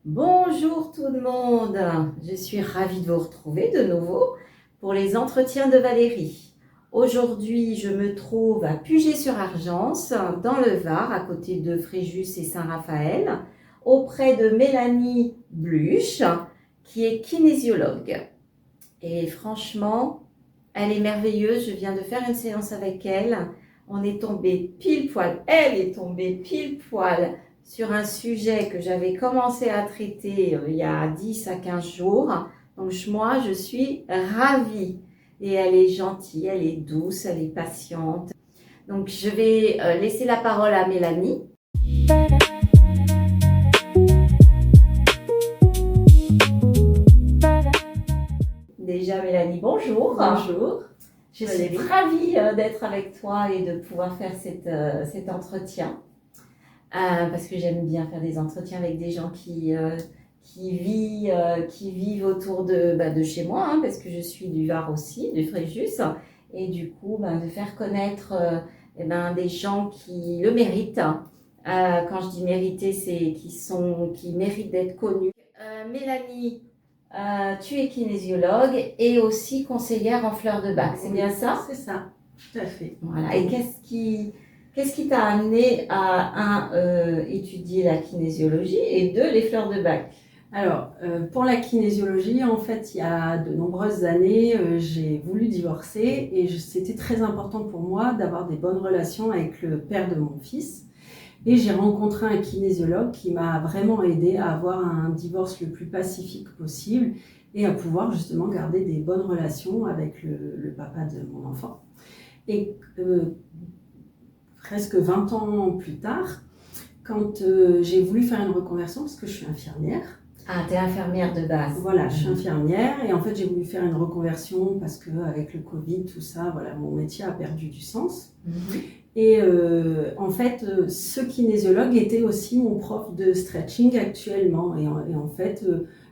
Bonjour tout le monde, je suis ravie de vous retrouver de nouveau pour les entretiens de Valérie. Aujourd'hui, je me trouve à Puget-sur-Argence, dans le Var, à côté de Fréjus et Saint-Raphaël, auprès de Mélanie Bluche, qui est kinésiologue. Et franchement, elle est merveilleuse, je viens de faire une séance avec elle. On est tombé pile poil, elle est tombée pile poil sur un sujet que j'avais commencé à traiter il y a 10 à 15 jours. Donc moi, je suis ravie. Et elle est gentille, elle est douce, elle est patiente. Donc je vais laisser la parole à Mélanie. Déjà Mélanie, bonjour. Bonjour. Je suis ravie d'être avec toi et de pouvoir faire cet entretien. Parce que j'aime bien faire des entretiens avec des gens qui vivent autour de chez moi, hein, parce que je suis du Var aussi, du Fréjus, et du coup de faire connaître des gens qui le méritent. Quand je dis mériter, c'est qui méritent d'être connus. Mélanie, tu es kinésiologue et aussi conseillère en fleurs de bac, c'est bien ça? C'est ça, tout à fait. Voilà. Et qu'est-ce qui t'a amené à étudier la kinésiologie et deux, les fleurs de bac? Alors, pour la kinésiologie, en fait, il y a de nombreuses années, j'ai voulu divorcer et c'était très important pour moi d'avoir des bonnes relations avec le père de mon fils. Et j'ai rencontré un kinésiologue qui m'a vraiment aidé à avoir un divorce le plus pacifique possible et à pouvoir justement garder des bonnes relations avec le papa de mon enfant. Et presque 20 ans plus tard, quand j'ai voulu faire une reconversion, parce que je suis infirmière. Ah, tu es infirmière de base. Voilà, je suis infirmière et en fait j'ai voulu faire une reconversion parce qu'avec le Covid, tout ça, voilà, mon métier a perdu du sens. Et en fait, ce kinésiologue était aussi mon prof de stretching actuellement. Et en fait,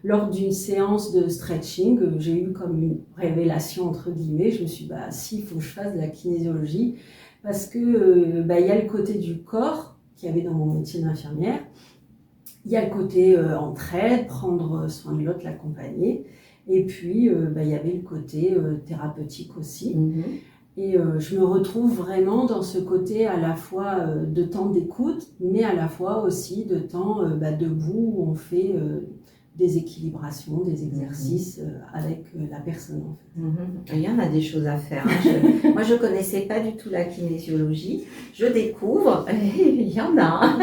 lors d'une séance de stretching, j'ai eu comme une révélation, entre guillemets. Je me suis dit, si, il faut que je fasse de la kinésiologie. Parce que il y a le côté du corps qu'il y avait dans mon métier d'infirmière. Il y a le côté entraide, prendre soin de l'autre, l'accompagner. Et puis, il y avait le côté thérapeutique aussi. Et je me retrouve vraiment dans ce côté à la fois de temps d'écoute, mais à la fois aussi de temps debout où on fait des équilibrations, des exercices avec la personne en fait. Il y en a des choses à faire. Moi, je ne connaissais pas du tout la kinésiologie. Je découvre, il y en a.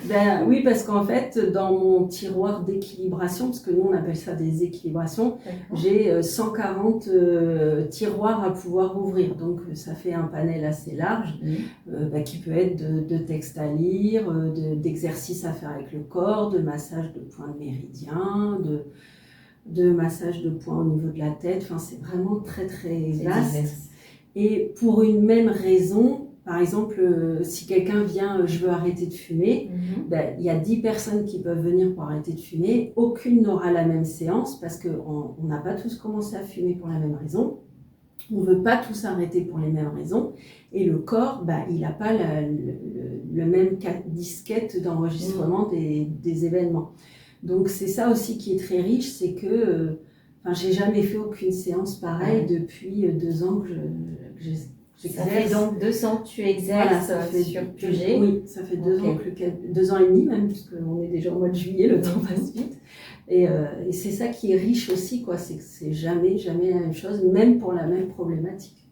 Voilà. Oui, parce qu'en fait, dans mon tiroir d'équilibration, parce que nous on appelle ça des équilibrations, j'ai 140 tiroirs à pouvoir ouvrir. Donc ça fait un panel assez large qui peut être de textes à lire, d'exercices à faire avec le corps, de massage de points de méridien, de massage de points au niveau de la tête. Enfin, c'est vraiment très très vaste. Et pour une même raison, par exemple, si quelqu'un vient, je veux arrêter de fumer, il y a 10 personnes qui peuvent venir pour arrêter de fumer. Aucune n'aura la même séance parce qu'on n'a pas tous commencé à fumer pour la même raison. On ne veut pas tous arrêter pour les mêmes raisons. Et le corps, il n'a pas le même disquette d'enregistrement des événements. Donc c'est ça aussi qui est très riche, c'est que j'ai jamais fait aucune séance pareille depuis 2 ans que j'exerce. Ça fait donc 2 ans que tu exerces sur Puget. Oui, ça fait 2 ans, 2 ans et demi même, puisqu'on est déjà au mois de juillet, le temps passe vite. Et c'est ça qui est riche aussi, quoi, c'est que c'est jamais la même chose, même pour la même problématique.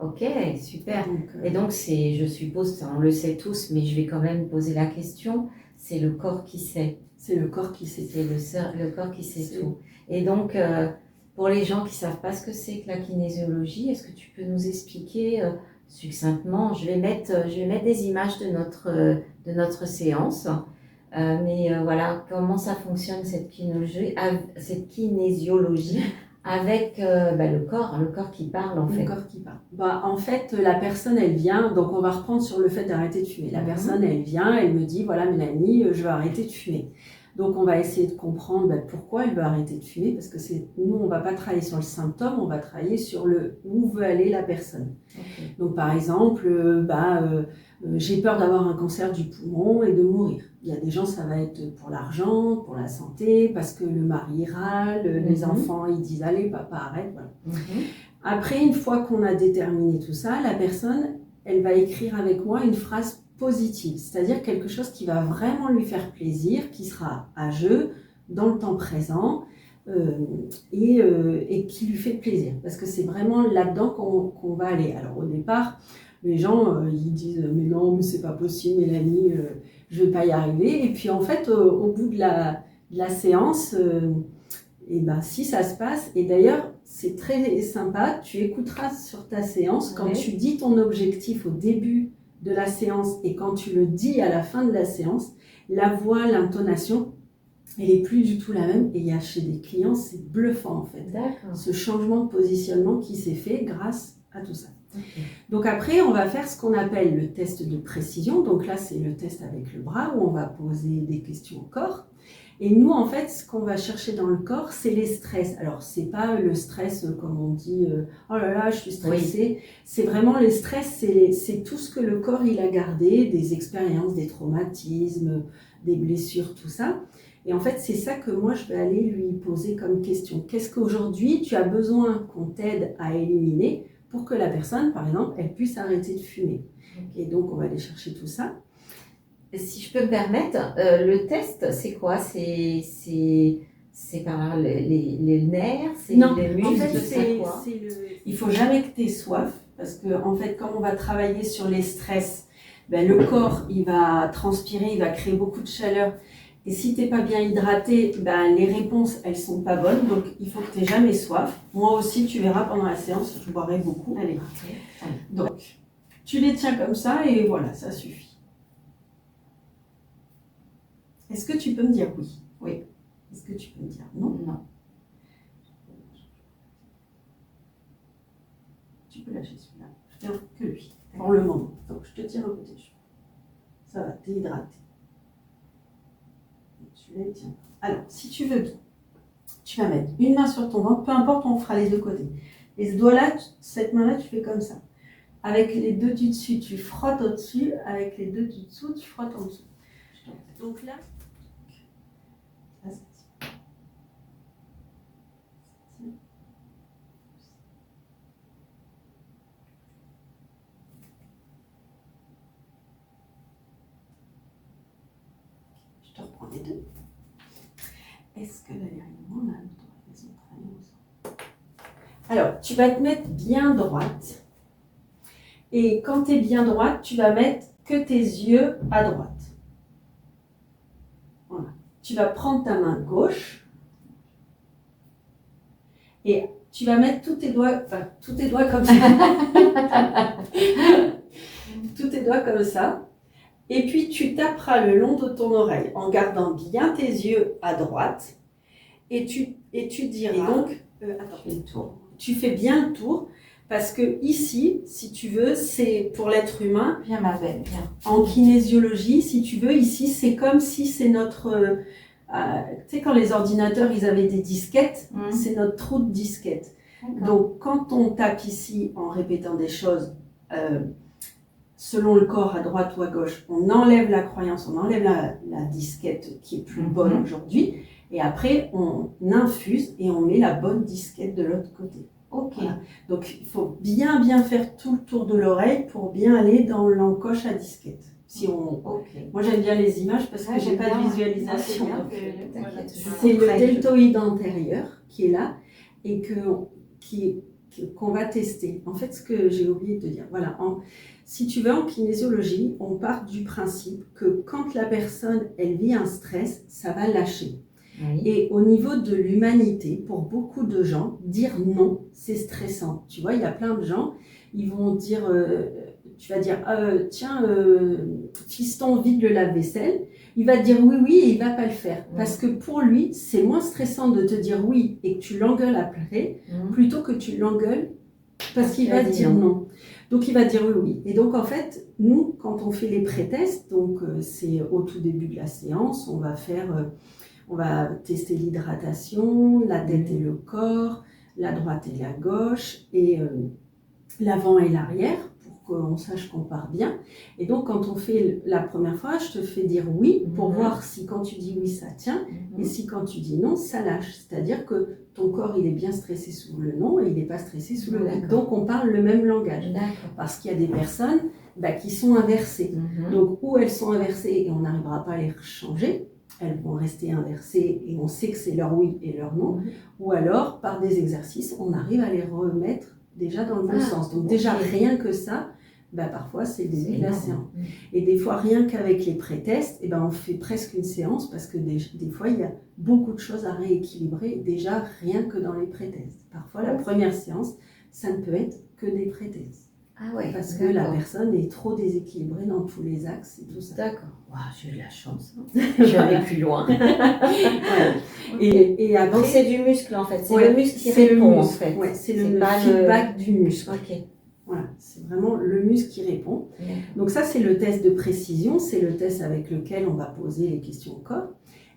Ok, super. Et donc, je suppose, on le sait tous, mais je vais quand même poser la question, c'est le corps qui sait. C'est le corps qui sait. C'est le corps qui sait tout. Et donc, pour les gens qui ne savent pas ce que c'est que la kinésiologie, est-ce que tu peux nous expliquer succinctement? Je vais mettre des images de notre séance. Mais voilà, comment ça fonctionne cette kinésiologie avec le corps qui parle en fait. Le corps qui parle. En fait, la personne, elle vient, donc on va reprendre sur le fait d'arrêter de fumer. La personne, elle vient, elle me dit, voilà Mélanie, je veux arrêter de fumer. Donc on va essayer de comprendre pourquoi elle veut arrêter de fumer, parce que nous, on ne va pas travailler sur le symptôme, on va travailler sur où veut aller la personne. Donc par exemple, j'ai peur d'avoir un cancer du poumon et de mourir. il y a des gens, ça va être pour l'argent, pour la santé, parce que le mari râle, les enfants, ils disent « Allez, papa, arrête. » Voilà. Après, une fois qu'on a déterminé tout ça, la personne, elle va écrire avec moi une phrase positive, c'est-à-dire quelque chose qui va vraiment lui faire plaisir, qui sera à jeu, dans le temps présent, et qui lui fait plaisir. Parce que c'est vraiment là-dedans qu'on va aller. Alors, au départ, les gens, ils disent « Mais non, mais c'est pas possible, Mélanie, je vais pas y arriver. » Et puis, en fait, au bout de la séance, et ben, si ça se passe, et d'ailleurs, c'est très sympa, tu écouteras sur ta séance, quand tu dis ton objectif au début de la séance et quand tu le dis à la fin de la séance, la voix, l'intonation, elle n'est plus du tout la même. Et il y a chez des clients, c'est bluffant en fait. Ce changement de positionnement qui s'est fait grâce à tout ça. Donc après, on va faire ce qu'on appelle le test de précision. Donc là, c'est le test avec le bras où on va poser des questions au corps. Et nous, en fait, ce qu'on va chercher dans le corps, c'est les stress. Alors, c'est pas le stress comme on dit « Oh là là, je suis stressée ». C'est vraiment les stress, c'est tout ce que le corps il a gardé, des expériences, des traumatismes, des blessures, tout ça. Et en fait, c'est ça que moi, je vais aller lui poser comme question. Qu'est-ce qu'aujourd'hui, tu as besoin qu'on t'aide à éliminer pour que la personne, par exemple, elle puisse arrêter de fumer. Et donc, on va aller chercher tout ça. Si je peux me permettre, le test, c'est quoi? C'est par les nerfs, c'est les muscles, en fait, c'est quoi? Il faut jamais que tu aies soif, parce que en fait, comme on va travailler sur les stress, ben, le corps, il va transpirer, il va créer beaucoup de chaleur. Et si tu n'es pas bien hydraté, ben, les réponses, elles sont pas bonnes. Donc, il faut que tu n'aies jamais soif. Moi aussi, tu verras pendant la séance, je boirai beaucoup. Allez. Donc, tu les tiens comme ça et voilà, ça suffit. Est-ce que tu peux me dire oui? Oui. Est-ce que tu peux me dire non? Non. Tu peux lâcher celui-là. Je tiens que lui, pour le moment. Donc, je te tiens au côté. Ça va, t'es hydraté. Celui-là, il tient. Alors, si tu veux bien, tu vas mettre une main sur ton ventre, peu importe, on fera les deux côtés. Et ce doigt-là, cette main-là, tu fais comme ça. Avec les deux du dessus, tu frottes au-dessus. Avec les deux du dessous, tu frottes en dessous. Donc là, je te reprends les deux. Est-ce que derrière moi, on a l'autorisation de travailler ensemble? Alors, tu vas te mettre bien droite. Et quand tu es bien droite, tu vas mettre que tes yeux à droite. Voilà. Tu vas prendre ta main gauche et tu vas mettre tous tes doigts comme ça. Tous tes doigts comme ça. Et puis tu taperas le long de ton oreille en gardant bien tes yeux à droite. Et tu diras. Et donc, tu fais bien le tour. Parce que ici, si tu veux, c'est pour l'être humain. Bien ma belle, bien. En kinésiologie, si tu veux, ici, c'est comme si c'est notre... tu sais, quand les ordinateurs, ils avaient des disquettes, c'est notre trou de disquette. Donc, quand on tape ici en répétant des choses selon le corps, à droite ou à gauche, on enlève la croyance, on enlève la disquette qui est plus bonne aujourd'hui. Et après, on infuse et on met la bonne disquette de l'autre côté. Voilà. Donc, il faut bien faire tout le tour de l'oreille pour bien aller dans l'encoche à disquette. Moi, j'aime bien les images parce que j'ai pas de visualisation. C'est le deltoïde antérieur qui est là et qu'on va tester. En fait, ce que j'ai oublié de te dire, voilà, si tu veux, en kinésiologie, on part du principe que quand la personne, elle vit un stress, ça va lâcher. Oui. Et au niveau de l'humanité, pour beaucoup de gens, dire non, c'est stressant. Tu vois, il y a plein de gens, ils vont dire, tu vas dire, tiens, fiston, vide le lave-vaisselle. Il va te dire oui et il va pas le faire. Parce que pour lui, c'est moins stressant de te dire oui et que tu l'engueules après, plutôt que tu l'engueules parce qu'il va te dire non. Donc il va dire oui. Et donc en fait, nous, quand on fait les pré-tests, donc c'est au tout début de la séance, on va tester l'hydratation, la tête et le corps, la droite et la gauche, et l'avant et l'arrière, pour qu'on sache qu'on part bien. Et donc, quand on fait la première fois, je te fais dire oui pour voir si quand tu dis oui, ça tient, et si quand tu dis non, ça lâche. C'est-à-dire que ton corps, il est bien stressé sous le non et il n'est pas stressé sous le oui. Donc, on parle le même langage. Parce qu'il y a des personnes qui sont inversées. Donc, ou elles sont inversées et on n'arrivera pas à les changer, elles vont rester inversées et on sait que c'est leur oui et leur non. Ou alors, par des exercices, on arrive à les remettre déjà dans le bon sens. Donc déjà, rien que ça, parfois c'est le début de la séance. Et des fois, rien qu'avec les pré-tests, on fait presque une séance parce que des fois, il y a beaucoup de choses à rééquilibrer, déjà rien que dans les pré-tests. Parfois, la première séance, ça ne peut être que des pré-tests. Ah ouais, parce que la personne est trop déséquilibrée dans tous les axes et tout ça. D'accord. Wow, j'ai eu de la chance. Je vais aller plus loin. Voilà. Et après, donc c'est du muscle en fait. C'est le muscle qui répond en fait. Ouais, c'est le feedback du muscle. Ok. Voilà, c'est vraiment le muscle qui répond. Donc ça, c'est le test de précision. C'est le test avec lequel on va poser les questions au corps.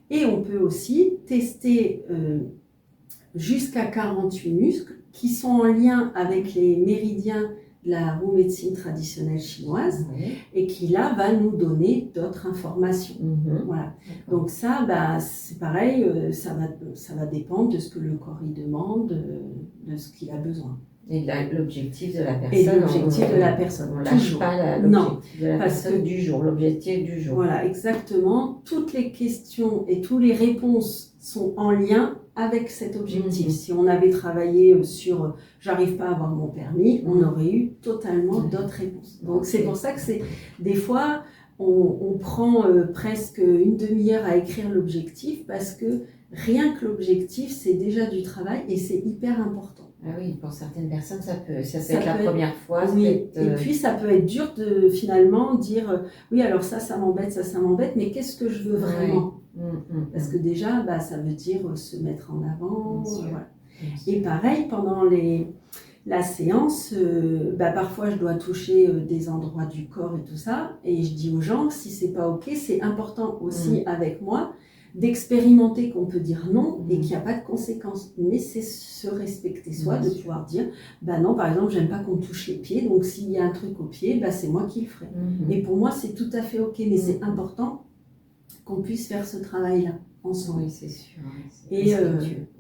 Et on peut aussi tester jusqu'à 48 muscles qui sont en lien avec les méridiens de la Wu médecine traditionnelle chinoise et qui là va nous donner d'autres informations. Voilà. Donc ça, c'est pareil, ça va dépendre de ce que le corps y demande, de ce qu'il a besoin. Et l'objectif de la personne. Et l'objectif de la personne. On ne lâche pas l'objectif de la personne du jour, l'objectif du jour. Voilà, exactement. Toutes les questions et toutes les réponses sont en lien avec cet objectif. Si on avait travaillé sur j'arrive pas à avoir mon permis, on aurait eu totalement d'autres réponses. Donc c'est pour ça que des fois on prend presque une demi-heure à écrire l'objectif parce que rien que l'objectif c'est déjà du travail et c'est hyper important. Ah oui, pour certaines personnes ça peut être la première fois. Oui. Et puis ça peut être dur de finalement dire oui alors ça m'embête, ça m'embête, mais qu'est-ce que je veux vraiment? Parce que déjà, ça veut dire se mettre en avant. Voilà. Et pareil, pendant la séance, parfois je dois toucher des endroits du corps et tout ça. Et je dis aux gens, si c'est pas OK, c'est important aussi avec moi d'expérimenter qu'on peut dire non et qu'il n'y a pas de conséquences. Mais c'est se respecter soi, de pouvoir dire, non, par exemple, j'aime pas qu'on touche les pieds, donc s'il y a un truc au pied, c'est moi qui le ferai. Et pour moi, c'est tout à fait OK, mais c'est important qu'on puisse faire ce travail-là ensemble. Oui, c'est sûr. Et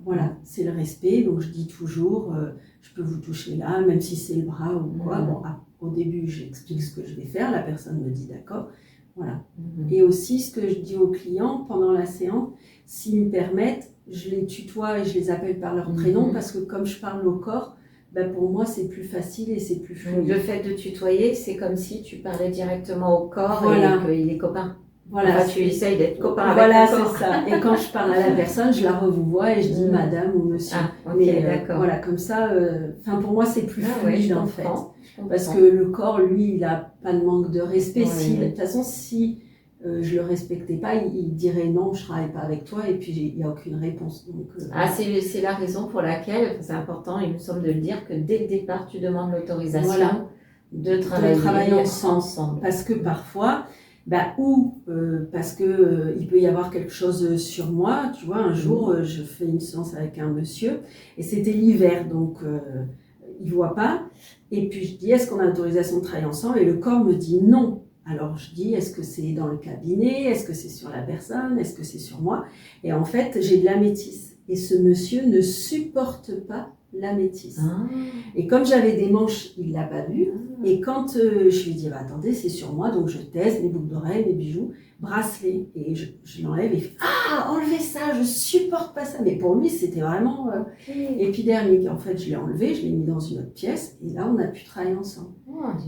voilà, c'est le respect. Donc je dis toujours, je peux vous toucher là, même si c'est le bras ou quoi. Bon, au début, j'explique ce que je vais faire. La personne me dit d'accord. Voilà. Et aussi, ce que je dis aux clients pendant la séance, s'ils me permettent, je les tutoie et je les appelle par leur prénom parce que comme je parle au corps, pour moi, c'est plus facile et c'est plus fluide. Le fait de tutoyer, c'est comme si tu parlais directement au corps et qu'il est copain. Voilà, tu essayes d'être copain avec le corps. Voilà, c'est ça. Et quand je parle à la personne, je la revois et je dis madame ou monsieur. Ah, ok, d'accord. Voilà, comme ça, pour moi, c'est plus fluide en fait. Parce que le corps, lui, il n'a pas de manque de respect. De toute façon, si je le respectais pas, il dirait non, je travaille pas avec toi et puis il n'y a aucune réponse. Donc, c'est la raison pour laquelle, c'est important, il me semble de le dire, que dès le départ, tu demandes l'autorisation de travailler ensemble. Parce que parfois... parce que il peut y avoir quelque chose sur moi. Tu vois, un jour, je fais une séance avec un monsieur et c'était l'hiver, donc il voit pas. Et puis je dis, est-ce qu'on a l'autorisation de travailler ensemble? Et le corps me dit non. Alors je dis, est-ce que c'est dans le cabinet? Est-ce que c'est sur la personne? Est-ce que c'est sur moi? Et en fait, j'ai de la métisse. Et ce monsieur ne supporte pas la métisse. Et comme j'avais des manches, il l'a pas vu. Et quand je lui dis, attendez, c'est sur moi, donc je teste mes boucles d'oreilles, mes bijoux, bracelets, et je l'enlève et il fait, enlevez ça, je supporte pas ça. Mais pour lui, c'était vraiment épidermique. En fait, je l'ai enlevé, je l'ai mis dans une autre pièce, et là, on a pu travailler ensemble.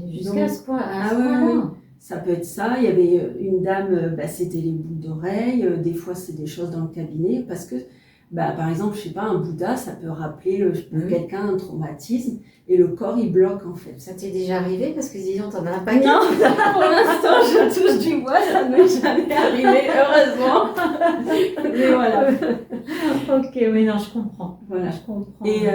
Jusqu'à ce point. Oui. Ça peut être ça. Il y avait une dame, c'était les boucles d'oreilles. Des fois, c'est des choses dans le cabinet, parce que par exemple, je sais pas, un Bouddha, ça peut rappeler quelqu'un un traumatisme et le corps, il bloque en fait. Ça t'est déjà arrivé? Parce que disons, t'en as un paquet. Non, pour l'instant, je touche du bois, ça ne m'est jamais arrivé, heureusement. Mais voilà. Ok, oui, non, je comprends. Voilà. Je comprends. Et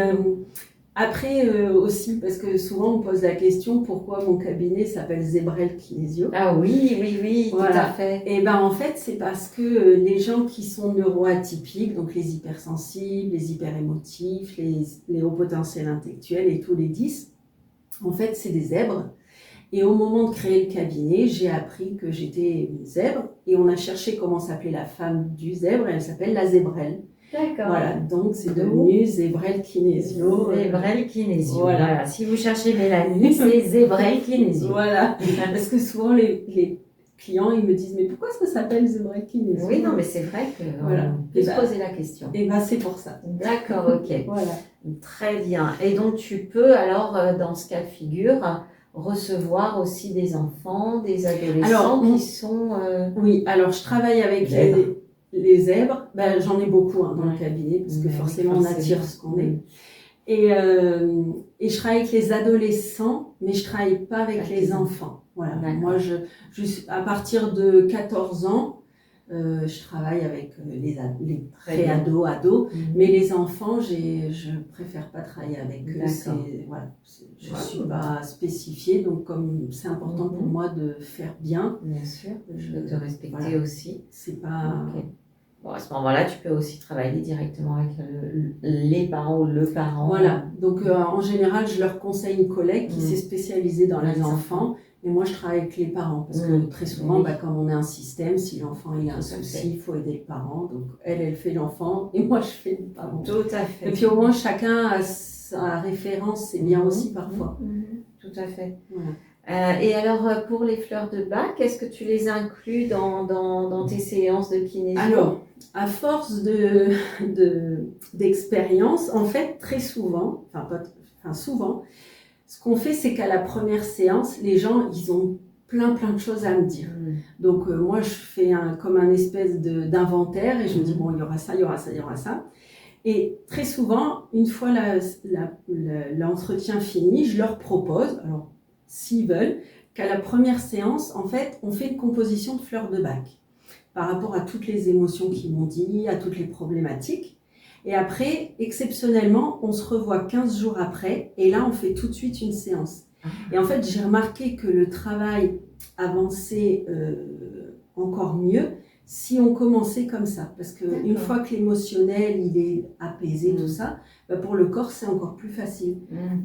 après aussi, parce que souvent on pose la question pourquoi mon cabinet s'appelle Zebrel Kinésio. Ah oui, voilà. Tout à fait. Et en fait, c'est parce que les gens qui sont neuroatypiques, donc les hypersensibles, les hyperémotifs, les hauts potentiels intellectuels et tous les 10, en fait, c'est des zèbres. Et au moment de créer le cabinet, j'ai appris que j'étais une zèbre et on a cherché comment s'appelait la femme du zèbre et elle s'appelle la zébrelle. D'accord. Voilà, donc c'est devenu Zébrel Kinésio. Zébrel Kinésio. Voilà. Voilà. Si vous cherchez Mélanie, c'est Zébrel Kinésio. Voilà, parce que souvent les clients ils me disent mais pourquoi ça s'appelle Zébrel Kinésio? Oui, non, mais c'est vrai qu'on Voilà. peut se poser la question. Et ben c'est pour ça. D'accord, ok. Voilà. Très bien. Et donc tu peux alors, dans ce cas de figure, recevoir aussi des enfants, des adolescents qui sont... Oui, alors je travaille avec les zèbres. Ben, j'en ai beaucoup dans le cabinet parce que forcément on attire ce qu'on est. Et je travaille avec les adolescents, mais je travaille pas avec les enfants. Voilà. Moi, à partir de 14 ans, je travaille avec les pré-ados, ados, mais les enfants, je préfère pas travailler avec eux. Voilà, je suis pas spécifiée, donc comme c'est important pour moi de faire bien. Bien sûr, je veux te respecter aussi. C'est pas... Bon, à ce moment-là, tu peux aussi travailler directement avec les parents ou le parent. Voilà, donc en général, je leur conseille une collègue qui s'est spécialisée dans les enfants. Et moi, je travaille avec les parents parce que très souvent, comme on est un système, si l'enfant il a un souci, il faut aider le parent. Donc, elle fait l'enfant et moi, je fais le parent. Tout à fait. Et puis, au moins, chacun a sa référence, c'est bien aussi parfois. Tout à fait. Voilà. Et alors, pour les fleurs de bac, est-ce que tu les inclus dans tes séances de kinésio? Alors, à force d'expérience, en fait, très souvent, souvent, ce qu'on fait, c'est qu'à la première séance, les gens, ils ont plein de choses à me dire. Donc, moi, je fais comme un espèce d'inventaire et je me dis, bon, il y aura ça, il y aura ça, il y aura ça. Et très souvent, une fois l'entretien fini, je leur propose, alors, s'ils veulent, qu'à la première séance, en fait, on fait une composition de fleurs de bac par rapport à toutes les émotions qu'ils m'ont dit, à toutes les problématiques. Et après, exceptionnellement, on se revoit 15 jours après et là, on fait tout de suite une séance. Et en fait, j'ai remarqué que le travail avançait encore mieux si on commençait comme ça. Parce qu'une fois que l'émotionnel, il est apaisé, tout ça, pour le corps, c'est encore plus facile.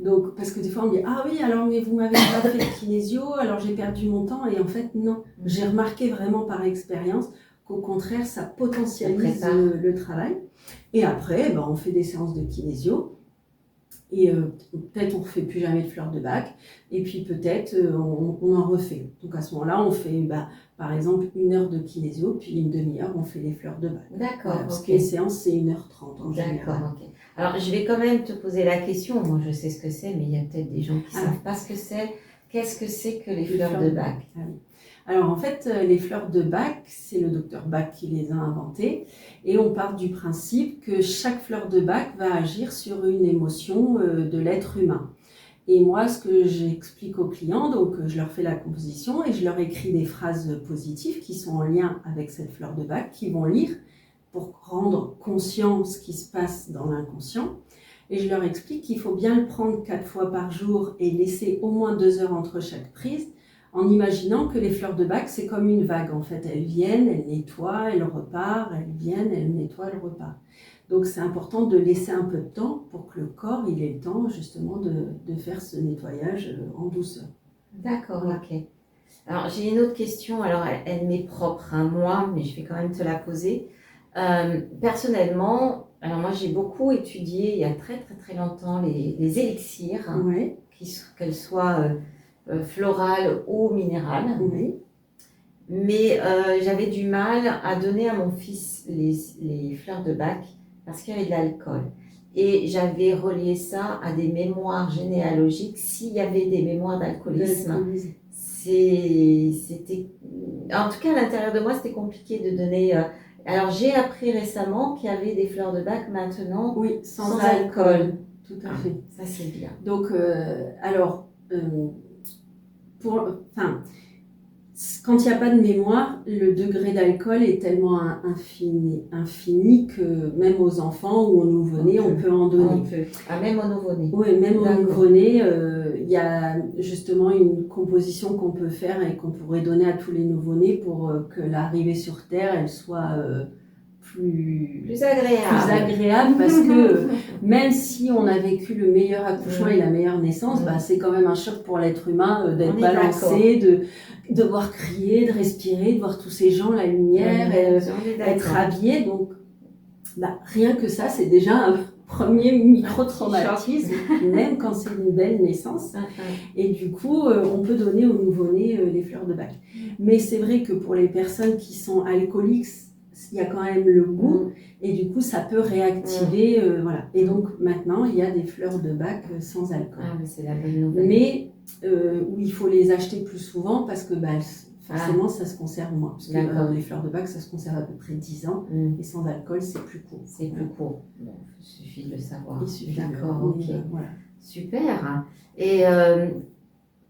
Donc, parce que des fois, on me dit « Ah oui, alors mais vous m'avez pas fait le kinésio, alors j'ai perdu mon temps. » Et en fait, non. J'ai remarqué vraiment par expérience qu'au contraire, ça potentialise le travail. Et après, on fait des séances de kinésio. Et peut-être on ne refait plus jamais de fleurs de bac. Et puis peut-être on en refait. Donc à ce moment-là, on fait par exemple 1 heure de kinésio, puis une demi-heure, on fait les fleurs de bac. D'accord. Voilà, parce qu'une séance, c'est 1h30 en général. D'accord, ok. Alors je vais quand même te poser la question. Moi, je sais ce que c'est, mais il y a peut-être des gens qui ne savent pas ce que c'est. Qu'est-ce que c'est que les fleurs de bac? Alors en fait, les fleurs de bac, c'est le docteur Bach qui les a inventées et on part du principe que chaque fleur de bac va agir sur une émotion de l'être humain. Et moi, ce que j'explique aux clients, donc je leur fais la composition et je leur écris des phrases positives qui sont en lien avec cette fleur de bac, qu'ils vont lire pour rendre conscient ce qui se passe dans l'inconscient. Et je leur explique qu'il faut bien le prendre 4 fois par jour et laisser au moins 2 heures entre chaque prise, en imaginant que les fleurs de bac, c'est comme une vague. En fait, elles viennent, elles nettoient, elles repartent, elles viennent, elles nettoient, elles repartent. Donc, c'est important de laisser un peu de temps pour que le corps il ait le temps justement de faire ce nettoyage en douceur. D'accord, ok. Alors, j'ai une autre question. Alors, elle m'est propre à moi, mais je vais quand même te la poser. Personnellement, alors moi, j'ai beaucoup étudié il y a très longtemps les élixirs, qu'elles soient florales ou minérales. Mais j'avais du mal à donner à mon fils les fleurs de bac parce qu'il y avait de l'alcool. Et j'avais relié ça à des mémoires généalogiques. S'il y avait des mémoires d'alcoolisme, c'était... En tout cas, à l'intérieur de moi, c'était compliqué de donner... Alors, j'ai appris récemment qu'il y avait des fleurs de bac maintenant sans alcool. Tout à fait. Ça, c'est bien. Donc, quand il n'y a pas de mémoire, le degré d'alcool est tellement infini que même aux enfants ou aux nouveau-nés, on peut en donner. Même aux nouveau-nés. Oui, même aux nouveau-nés, il y a justement une composition qu'on peut faire et qu'on pourrait donner à tous les nouveau-nés pour que l'arrivée sur Terre, elle soit Plus agréable parce que même si on a vécu le meilleur accouchement et la meilleure naissance, bah, c'est quand même un choc pour l'être humain d'être balancé, de devoir crier, de respirer, de voir tous ces gens, la lumière, être habillé. Donc, bah, rien que ça, c'est déjà un premier micro-traumatisme, même quand c'est une belle naissance. Et du coup, on peut donner au nouveau-né les fleurs de bac. Mais c'est vrai que pour les personnes qui sont alcooliques, il y a quand même le goût et du coup ça peut réactiver voilà. Et donc maintenant il y a des fleurs de bac sans alcool. Ah, mais c'est la bonne nouvelle. Mais où il faut les acheter plus souvent parce que bah, forcément ça se conserve moins. Parce que les fleurs de bac ça se conserve à peu près 10 ans et sans alcool c'est plus court. C'est plus court. Bon, il suffit de le savoir. Il suffit. D'accord, ok. Voilà. Super. Et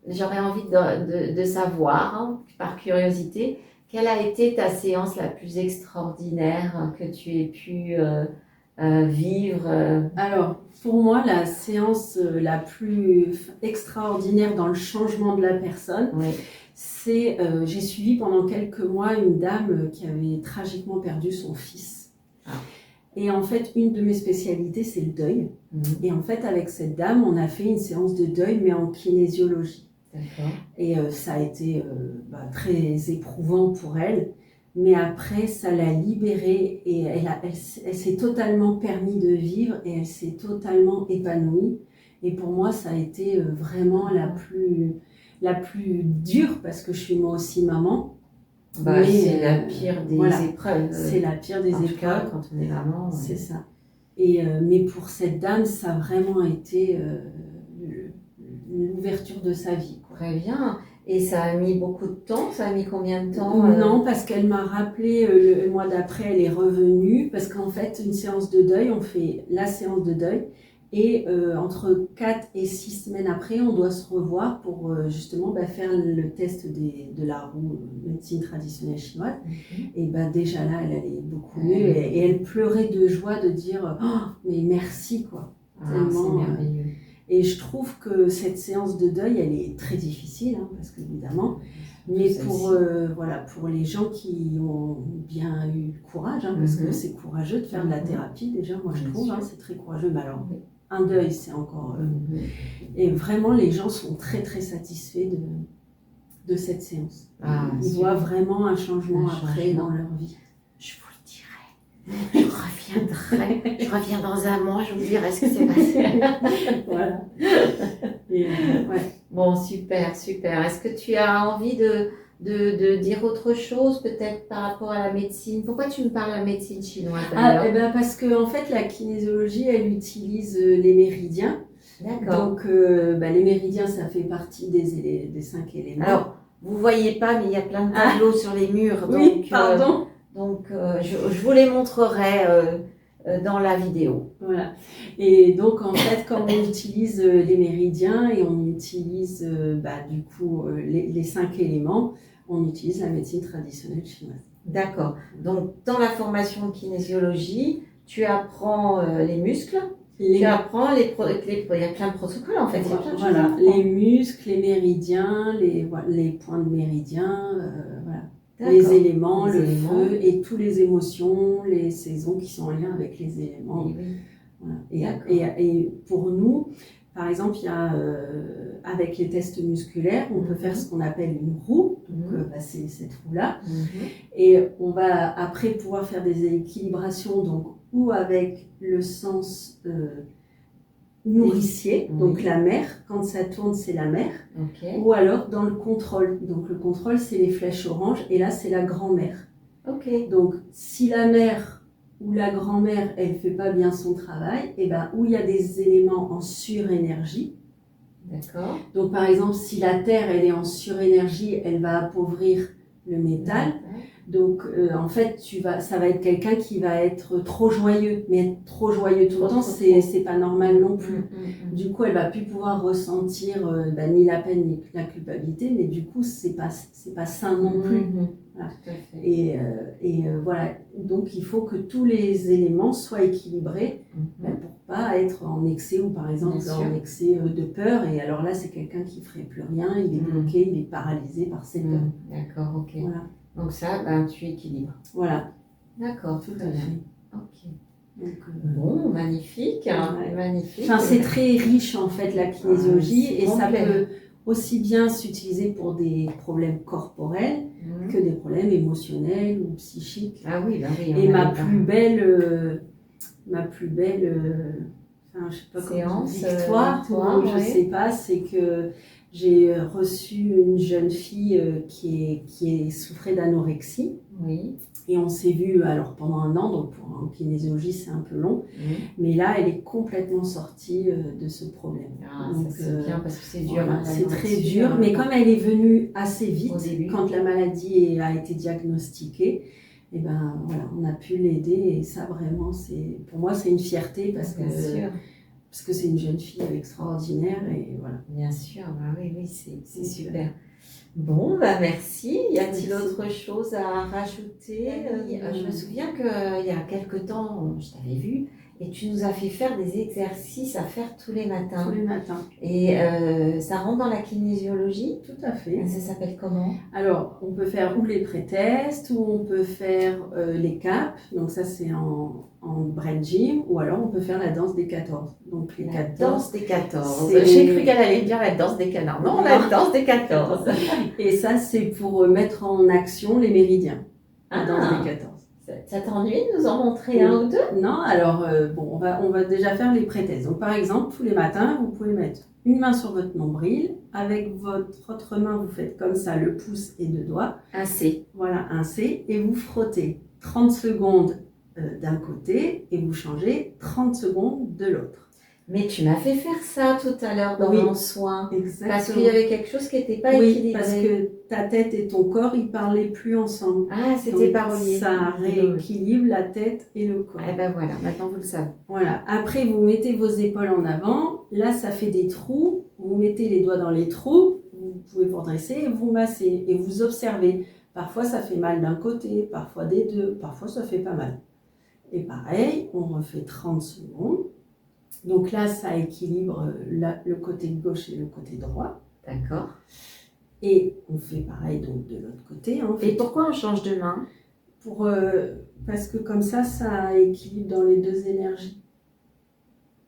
j'aurais envie de savoir, hein, par curiosité, quelle a été ta séance la plus extraordinaire que tu aies pu vivre Alors, pour moi, la séance la plus extraordinaire dans le changement de la personne, c'est j'ai suivi pendant quelques mois une dame qui avait tragiquement perdu son fils. Et en fait, une de mes spécialités, c'est le deuil. Et en fait, avec cette dame, on a fait une séance de deuil, mais en kinésiologie. Et ça a été très éprouvant pour elle, mais après ça l'a libérée et elle s'est totalement permis de vivre et elle s'est totalement épanouie. Et pour moi ça a été vraiment la plus dure parce que je suis moi aussi maman. C'est la pire des épreuves. C'est la pire des épreuves. Cas, quand on est maman. C'est ça. Et, mais pour cette dame, ça a vraiment été l'ouverture de sa vie. Très bien. Et ça a mis beaucoup de temps? Ça a mis combien de temps? Non, parce qu'elle m'a rappelé le mois d'après, elle est revenue. Parce qu'en fait, une séance de deuil, on fait la séance de deuil. Et entre 4 et 6 semaines après, on doit se revoir pour justement faire le test de la roue médecine traditionnelle chinoise. Et déjà là, elle allait beaucoup mieux. Et elle pleurait de joie de dire « mais merci » quoi. Tellement, c'est merveilleux. Et je trouve que cette séance de deuil, elle est très difficile, hein, parce qu'évidemment, mais pour les gens qui ont bien eu le courage, hein, parce que c'est courageux de faire de la thérapie, déjà, moi je trouve, c'est très courageux. Mais alors, un deuil, c'est encore... Et vraiment, les gens sont très très satisfaits de cette séance. Ils voient vraiment un changement après dans leur vie. Je vous le dirai. Je reviens dans un mois, je vous dirai ce qui s'est passé. Voilà. Bon, super. Est-ce que tu as envie de dire autre chose, peut-être par rapport à la médecine? Pourquoi tu me parles de la médecine chinoise d'ailleurs? Parce que en fait, la kinésiologie, elle utilise les méridiens. D'accord. Donc, les méridiens, ça fait partie des 5 éléments. Alors, vous ne voyez pas, mais il y a plein de tableaux sur les murs. Oui, pardon. Je vous les montrerai dans la vidéo. Voilà. Et donc, en fait, quand on utilise les méridiens et on utilise du coup les 5 éléments, on utilise la médecine traditionnelle chinoise. D'accord. Donc, dans la formation de kinésiologie, tu apprends les muscles, tu apprends il y a plein de protocoles en fait. Voilà, les muscles, les méridiens, les points de méridien, les éléments, le feu et toutes les émotions, les saisons qui sont en lien avec les éléments. Voilà. Et pour nous, par exemple, il y a avec les tests musculaires, on peut faire ce qu'on appelle une roue, donc c'est cette roue-là, et on va après pouvoir faire des équilibrations, donc ou avec le sens nourricier, donc la mère, quand ça tourne c'est la mère, ou alors dans le contrôle, donc le contrôle c'est les flèches oranges, et là c'est la grand-mère. Donc si la mère ou la grand-mère elle fait pas bien son travail, et où il y a des éléments en surénergie. D'accord. Donc par exemple si la terre elle est en surénergie, elle va appauvrir le métal. Donc en fait ça va être quelqu'un qui va être trop joyeux, mais être trop joyeux tout le temps c'est pas normal non plus. Du coup elle va plus pouvoir ressentir ni la peine ni la culpabilité, mais du coup c'est pas sain non plus. Voilà. Tout à fait. Et voilà, donc il faut que tous les éléments soient équilibrés pour pas être en excès, ou par exemple en excès de peur, et alors là c'est quelqu'un qui ferait plus rien, il est bloqué, il est paralysé par ses peurs. D'accord, ok. Voilà. Donc ça, tu équilibres. Voilà. D'accord, Tout très à bien. fait. Ok. Donc, Bon, magnifique, hein, ouais. magnifique. enfin, c'est très riche en fait la kinésiologie c'est et ça complet. peut aussi bien s'utiliser pour des problèmes corporels que des problèmes émotionnels ou psychiques. Ah oui, bah oui. Et on ma avait pas- plus belle, enfin, je sais pas comment Séance, dire, victoire, ou je ouais. sais pas, c'est que j'ai reçu une jeune fille qui souffrait d'anorexie. Oui. Et on s'est vu alors pendant un an, donc pour en kinésiologie c'est un peu long, mais là elle est complètement sortie de ce problème. Ah, Donc, ça c'est bien parce que c'est dur. voilà, hein, c'est très là-dessus, dur, hein. mais comme elle est venue assez Au vite, début. quand la maladie a été diagnostiquée, et ben voilà, on a pu l'aider et ça vraiment pour moi c'est une fierté parce Bien sûr. que c'est une jeune fille extraordinaire et voilà. Bien sûr, bah oui, oui, c'est super. Bon, bah merci. Y a-t-il Merci. autre chose à rajouter? Oui, je me souviens qu'il y a quelque temps, je t'avais vu et tu nous as fait faire des exercices à faire tous les matins. Tous les matins. Et ça rentre dans la kinésiologie? Tout à fait. Ça s'appelle comment? Alors, on peut faire ou les pré-tests, ou on peut faire les CAP, donc ça c'est en brain gym, ou alors on peut faire la danse des 14. Donc les La 14, danse des 14. c'est- J'ai cru qu'elle allait dire la danse des canards. Non, la Non. danse des 14. et ça c'est pour mettre en action les méridiens, la Ah. danse des 14. Ça t'ennuie de nous en montrer un ou deux? Non, alors bon, on va déjà faire les pré-tests. Donc par exemple, tous les matins, vous pouvez mettre une main sur votre nombril, avec votre autre main, vous faites comme ça le pouce et deux doigts. Un C. Voilà, un C, et vous frottez 30 secondes d'un côté et vous changez 30 secondes de l'autre. Mais tu m'as fait faire ça tout à l'heure dans Oui. mon soin. Exactement. Parce qu'il y avait quelque chose qui n'était pas Oui, équilibré. parce que ta tête et ton corps, ils parlaient plus ensemble. Ah, c'était Donc, pas relié. ça rééquilibre la tête et le corps. Eh ben voilà, maintenant vous le savez. Voilà. Après, vous mettez vos épaules en avant. Là, ça fait des trous. Vous mettez les doigts dans les trous. Vous pouvez vous redresser et vous massez. Et vous observez. Parfois, ça fait mal d'un côté, parfois des deux, parfois ça fait pas mal. Et pareil, on refait 30 secondes. Donc là, ça équilibre le côté gauche et le côté droit. D'accord. Et on fait pareil donc de l'autre côté. Hein. Et pourquoi on change de main? Parce que comme ça équilibre dans les deux énergies.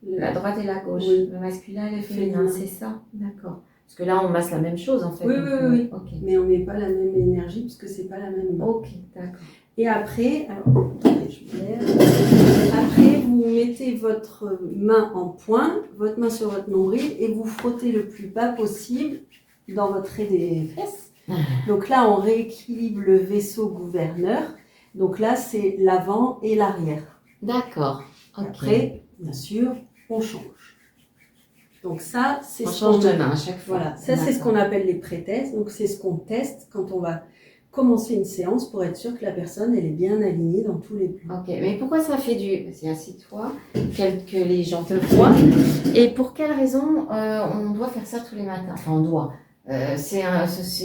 La droite et la gauche. Oui. Le masculin et le féminin, c'est ça? D'accord. Parce que là, on masse la même chose en fait. Oui, donc, oui. Ok. Mais on met pas la même énergie parce que c'est pas la même main. Ok, d'accord. Et après, alors, attendez, je me lève. Après, vous mettez votre main en pointe, votre main sur votre nombril et vous frottez le plus bas possible dans votre raie des fesses. Donc là, on rééquilibre le vaisseau gouverneur. Donc là, c'est l'avant et l'arrière. D'accord. Ok. Après, bien sûr, on change. Donc ça, c'est on change de main à chaque fois. Voilà, ça c'est ce qu'on appelle les pré-tests. Donc c'est ce qu'on teste quand on va commencer une séance pour être sûr que la personne elle est bien alignée dans tous les plans. Ok, mais pourquoi ça fait du... C'est assis-toi, que les gens te voient. Et pour quelle raison on doit faire ça tous les matins? Enfin, on doit. C'est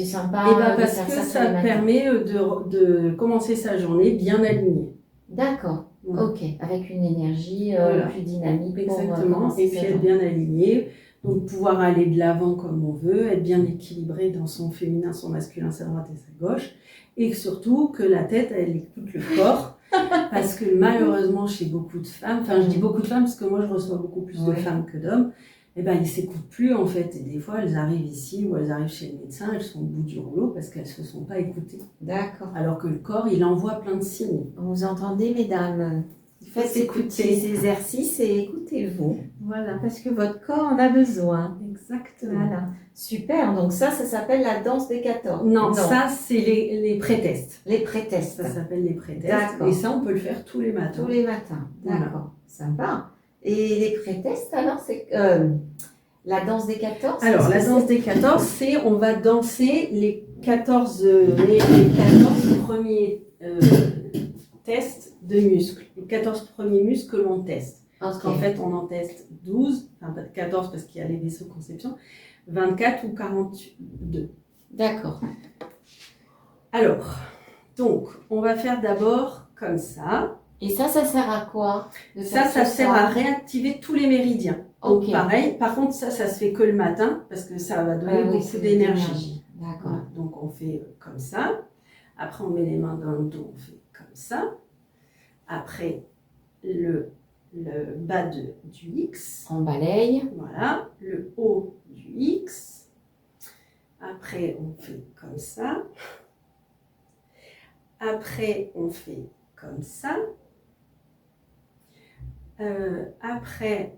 sympa Et ben de parce faire que ça ça tous les matins. permet de commencer sa journée bien alignée. D'accord. Voilà. Ok, avec une énergie Voilà. plus dynamique. Exactement, et puis être être bien alignée. Donc pouvoir aller de l'avant comme on veut, être bien équilibré dans son féminin, son masculin, sa droite et sa gauche. Et surtout que la tête, elle écoute le corps. Parce que malheureusement, chez beaucoup de femmes, enfin je dis beaucoup de femmes parce que moi je reçois beaucoup plus de femmes que d'hommes, et ben ils s'écoutent plus en fait. Et des fois elles arrivent ici ou elles arrivent chez le médecin, elles sont au bout du rouleau parce qu'elles se sont pas écoutées. D'accord. Alors que le corps, il envoie plein de signes. Vous entendez, mesdames? Faites écouter ces exercices et écoutez-vous. Voilà. Parce que votre corps en a besoin. Exactement. Voilà. Super. Donc ça s'appelle la danse des 14. Non, ça c'est les pré-tests. Les pré-tests. Ça s'appelle les pré-tests. D'accord. Et ça, on peut le faire tous les matins. Tous les matins. Voilà. D'accord. Sympa. Et les pré-tests, alors, c'est la danse des 14? Alors, la danse des 14, c'est on va danser les 14 premiers tests de muscles. Les 14 premiers muscles que l'on teste. Parce qu'en fait, on en teste 12, enfin pas 14 parce qu'il y a les vaisseaux conception, 24 ou 42. D'accord. Alors, donc, on va faire d'abord comme ça. Et ça sert à quoi? Ça sert à réactiver tous les méridiens. Donc, Ok. pareil, par contre, ça se fait que le matin parce que ça va donner beaucoup d'énergie. D'accord. Voilà. Donc, on fait comme ça. Après, on met les mains dans le dos, on fait comme ça. Après, le bas du X. On balaye. Voilà, le haut du X. Après, on fait comme ça. Après, on fait comme ça. Après,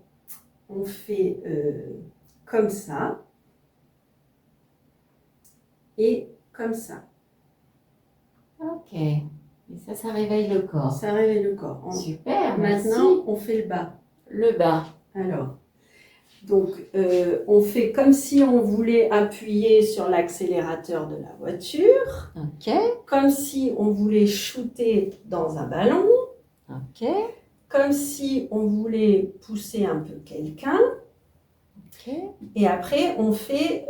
on fait comme ça. Et comme ça. Ok. Et ça réveille le corps. Ça réveille le corps. Super, Maintenant, merci. on fait le bas. Le bas. Alors, donc, on fait comme si on voulait appuyer sur l'accélérateur de la voiture. Ok. Comme si on voulait shooter dans un ballon. Ok. Comme si on voulait pousser un peu quelqu'un. Ok. Et après, on fait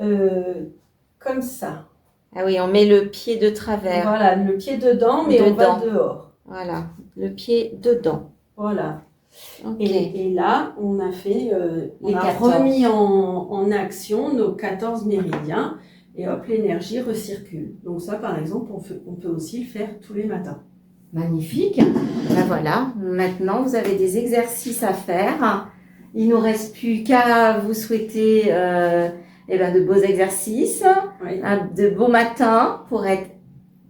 comme ça. Ah oui, on met le pied de travers. Voilà, le pied dedans, mais on va dehors. Voilà, le pied dedans. Voilà. Ok. Et là, on a fait, on a 14. remis en action nos 14 méridiens et hop, l'énergie recircule. Donc ça, par exemple, on peut aussi le faire tous les matins. Magnifique. Ben voilà, maintenant vous avez des exercices à faire. Il ne nous reste plus qu'à vous souhaiter de beaux exercices, Oui. de beaux matins pour être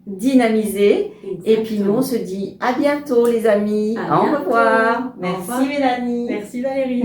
dynamisés. Exactement. Et puis nous, on se dit à bientôt les amis. À Au bientôt. revoir. Au Merci revoir. Mélanie. Merci Valérie.